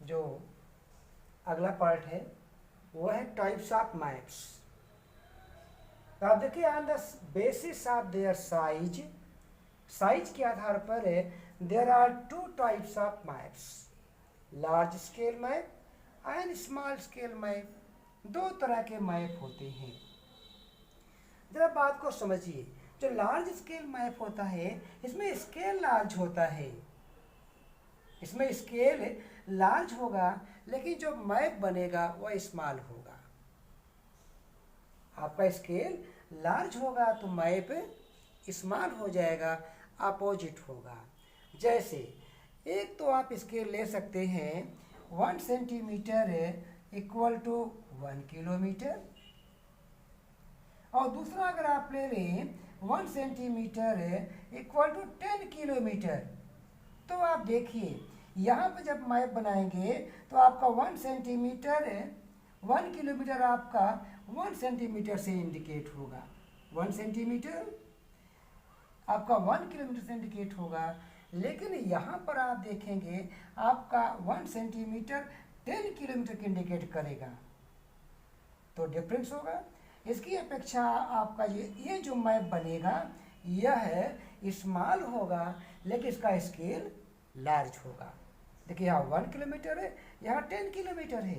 जो अगला पार्ट है वो है टाइप्स ऑफ मैप्स। तो आप देखिए on the basis of their size, size के आधार पर there are two types of maps, large scale map and small scale map. दो तरह के मैप होते हैं। जरा बात को समझिए, जो लार्ज स्केल मैप होता है इसमें स्केल लार्ज होता है, इसमें स्केल लार्ज होगा लेकिन जो मैप बनेगा वह स्मॉल होगा। आपका स्केल लार्ज होगा तो मैप स्मॉल हो जाएगा, अपोजिट होगा। जैसे एक तो आप स्केल ले सकते हैं 1 सेंटीमीटर इक्वल टू 1 किलोमीटर, और दूसरा अगर आप ले लें 1 सेंटीमीटर इक्वल टू 10 किलोमीटर। तो आप देखिए यहाँ पर जब मैप बनाएंगे तो आपका 1 सेंटीमीटर 1 किलोमीटर आपका 1 सेंटीमीटर से इंडिकेट होगा, 1 सेंटीमीटर आपका 1 किलोमीटर से इंडिकेट होगा। लेकिन यहाँ पर आप देखेंगे आपका 1 सेंटीमीटर 10 किलोमीटर की इंडिकेट करेगा, तो डिफरेंस होगा। इसकी अपेक्षा आपका ये जो मैप बनेगा यह स्मॉल होगा लेकिन इसका स्केल लार्ज होगा। देखिए यहाँ 1 किलोमीटर है, यहाँ 10 किलोमीटर है,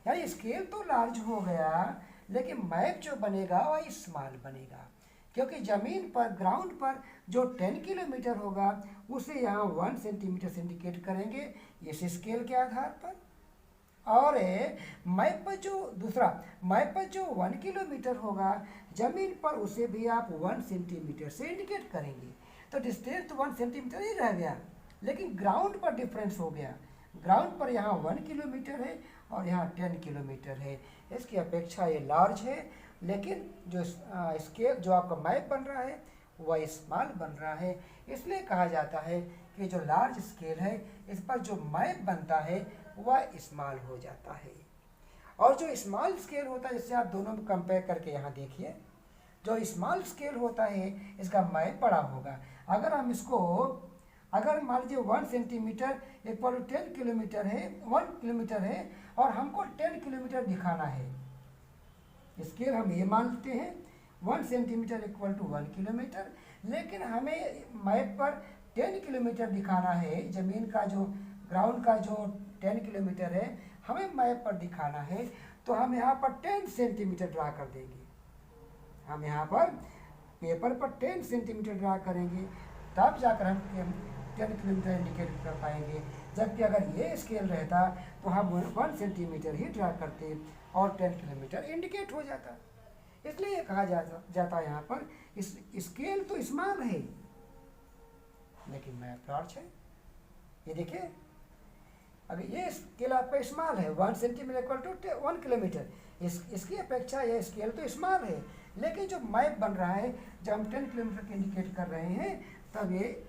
यहाँ स्केल तो लार्ज हो गया लेकिन मैप जो बनेगा वह स्मॉल बनेगा, क्योंकि ज़मीन पर ग्राउंड पर जो 10 किलोमीटर होगा उसे यहाँ 1 सेंटीमीटर से इंडिकेट करेंगे इस स्केल के आधार पर, और मैप पर जो दूसरा मैप पर जो 1 किलोमीटर होगा ज़मीन पर उसे भी आप 1 सेंटीमीटर से इंडिकेट करेंगे। तो डिस्टेंस तो 1 सेंटीमीटर ही रह गया लेकिन ग्राउंड पर डिफरेंस हो गया। ग्राउंड पर यहाँ 1 किलोमीटर है और यहाँ 10 किलोमीटर है, इसकी अपेक्षा ये लार्ज है, लेकिन जो स्केल जो आपका मैप बन रहा है वह स्मॉल बन रहा है। इसलिए कहा जाता है कि जो लार्ज स्केल है इस पर जो मैप बनता है वह स्मॉल हो जाता है। और जो स्मॉल स्केल होता है, जिससे आप दोनों में कंपेयर करके यहाँ देखिए, जो स्मॉल स्केल होता है इसका मैप बड़ा होगा। अगर हम इसको अगर मान लीजिए 1 सेंटीमीटर इक्वल टू 10 किलोमीटर है, 1 किलोमीटर है और हमको 10 किलोमीटर दिखाना है, स्केल हम ये मानते हैं 1 सेंटीमीटर इक्वल टू 1 किलोमीटर, लेकिन हमें मैप पर 10 किलोमीटर दिखाना है। ज़मीन का जो ग्राउंड का जो 10 किलोमीटर है हमें मैप पर दिखाना है, तो हम यहाँ पर 10 सेंटीमीटर ड्रा कर देंगे। हम यहाँ पर पेपर पर 10 सेंटीमीटर ड्रा करेंगे, तब जाकर हम 10 किलोमीटर इंडिकेट कर पाएंगे। जबकि अगर ये स्केल रहता तो हम 1 सेंटीमीटर ही ड्रा करते और 10 किलोमीटर इंडिकेट हो जाता। इसलिए कहा जाता है यहाँ पर इस स्केल तो स्मॉल है लेकिन मैप लार्ज है। ये देखिए अगर ये स्केल आपका स्मॉल है 1 सेंटीमीटर इक्वल टू 1 किलोमीटर, इसकी अपेक्षा यह स्केल तो स्मॉल है, लेकिन जो मैप बन रहा है जब हम 10 किलोमीटर की इंडिकेट कर रहे हैं तब ये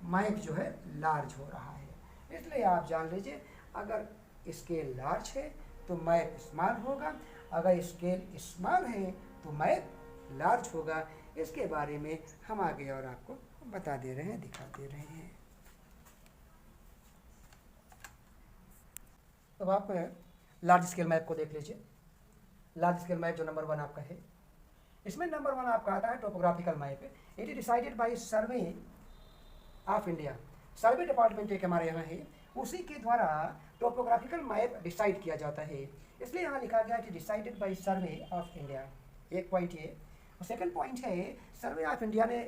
मैप जो है लार्ज हो रहा है। इसलिए आप जान लीजिए अगर स्केल लार्ज है तो मैप स्मॉल होगा, अगर स्केल स्मॉल है तो मैप लार्ज होगा। इसके बारे में हम आगे और आपको बता दे रहे हैं, दिखा दे रहे हैं। अब आप लार्ज स्केल मैप को देख लीजिए। लार्ज स्केल मैप जो नंबर 1 आपका है, इसमें नंबर 1 आपका आता है topographical map. It is decided by survey of India. Survey department एक हमारे यहाँ है, उसी के द्वारा टोपोग्राफिकल मैप डिसाइड किया जाता है। इसलिए यहाँ लिखा गया कि decided by survey of India, एक पॉइंट ये। और सेकंड पॉइंट है सर्वे ऑफ इंडिया ने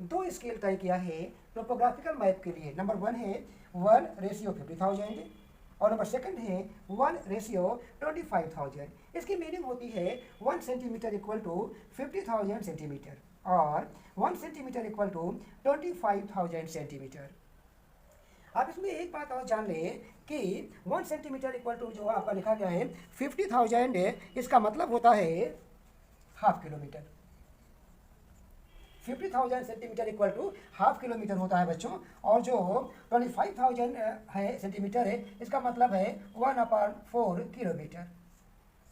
2 स्केल तय किया है टोपोग्राफिकल मैप के लिए। नंबर 1 है 1:50,000 और नंबर 2 है 1:25,000। इसकी मीनिंग होती है 1 सेंटीमीटर इक्वल टू 50,000 सेंटीमीटर और 1 सेंटीमीटर इक्वल टू 25,000 सेंटीमीटर। आप इसमें एक बात और जान लें कि 1 सेंटीमीटर इक्वल टू जो आपका लिखा गया है 50,000 है, इसका मतलब होता है half kilometre. 50,000 centimetre equal to half kilometre होता है बच्चों, और जो 25,000 है सेंटीमीटर है इसका मतलब है 1/4 किलोमीटर।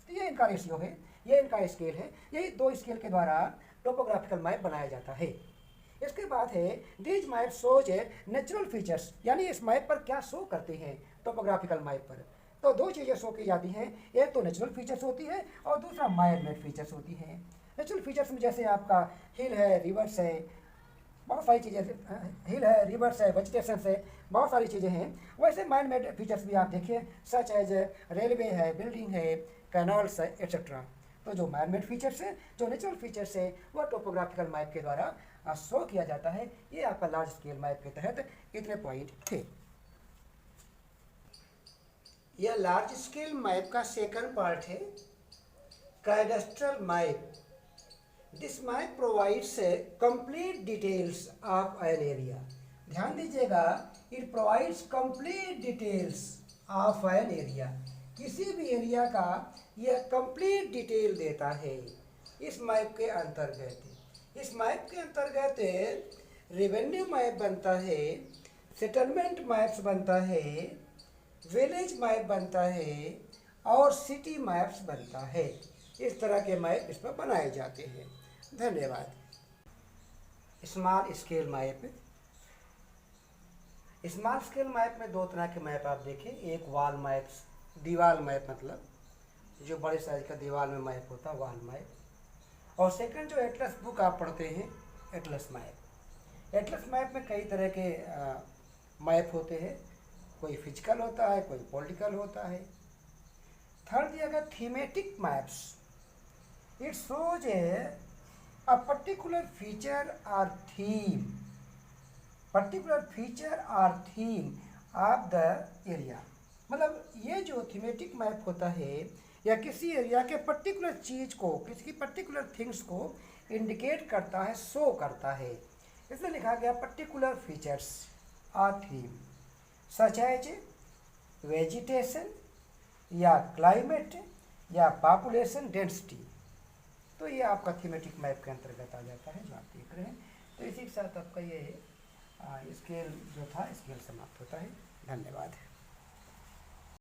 तो ये इनका रेशियो है, ये इनका स्केल है। यही 2 स्केल के द्वारा टोपोग्राफिकल मैप बनाया जाता है। इसके बाद है these map shows natural features, यानी इस मैप पर क्या शो करते हैं टोपोग्राफिकल मैप पर। तो दो चीज़ें शो की जाती हैं, एक तो नेचुरल फीचर्स होती है और दूसरा मैन मेड फीचर्स होती हैं। नेचुरल फीचर्स में जैसे आपका हिल है, रिवर्स है, बहुत सारी चीज़ें, हिल है, रिवर्स है, वेजिटेशन है, बहुत सारी चीज़ें हैं। वैसे मैन मेड फीचर्स भी आप देखिए, सच एज रेलवे है, बिल्डिंग है, कैनाल्स है, एट्सेट्रा। तो जो मैन मेड फीचर्स है, जो नेचुरल फीचर्स है, वह टोपोग्राफिकल मैप के द्वारा शो किया जाता है। ये आपका लार्ज स्केल मैप के तहत इतने पॉइंट थे। यह लार्ज स्केल मैप का सेकंड पार्ट है, cadastral map. This map provides complete details of an area. ध्यान दीजिएगा, it provides complete details of an area. किसी भी एरिया का यह कंप्लीट डिटेल देता है इस मैप के अंतर्गत। इस मैप के अंतर्गत रेवेन्यू मैप बनता है, सेटलमेंट मैप्स बनता है, विलेज मैप बनता है और सिटी मैप्स बनता है। इस तरह के मैप इस पर बनाए जाते हैं। धन्यवाद। Small scale map. Small scale map में दो तरह के मैप आप देखें, एक वॉल मैप्स, दीवार मैप, मतलब जो बड़े साइज का दीवार में मैप होता है, वॉल मैप। और सेकंड जो एटलस बुक आप पढ़ते हैं, एटलस मैप। एटलस मैप में कई तरह के मैप होते हैं, कोई फिजिकल होता है, कोई पॉलिटिकल होता है। थर्ड दिया गया thematic maps. It shows a particular feature or theme, particular feature or theme of the area। मतलब ये जो थीमेटिक मैप होता है, या किसी एरिया के पर्टिकुलर चीज़ को, किसी पर्टिकुलर थिंग्स को इंडिकेट करता है, शो करता है। इसमें लिखा गया पर्टिकुलर फीचर्स और थीम, सच एज वेजिटेशन या क्लाइमेट या पॉपुलेशन डेंसिटी। तो ये आपका थीमेटिक मैप के अंतर्गत आ जाता है जो आप देख रहे हैं। तो इसी के साथ आपका ये स्केल जो था, स्केल समाप्त होता है। धन्यवाद।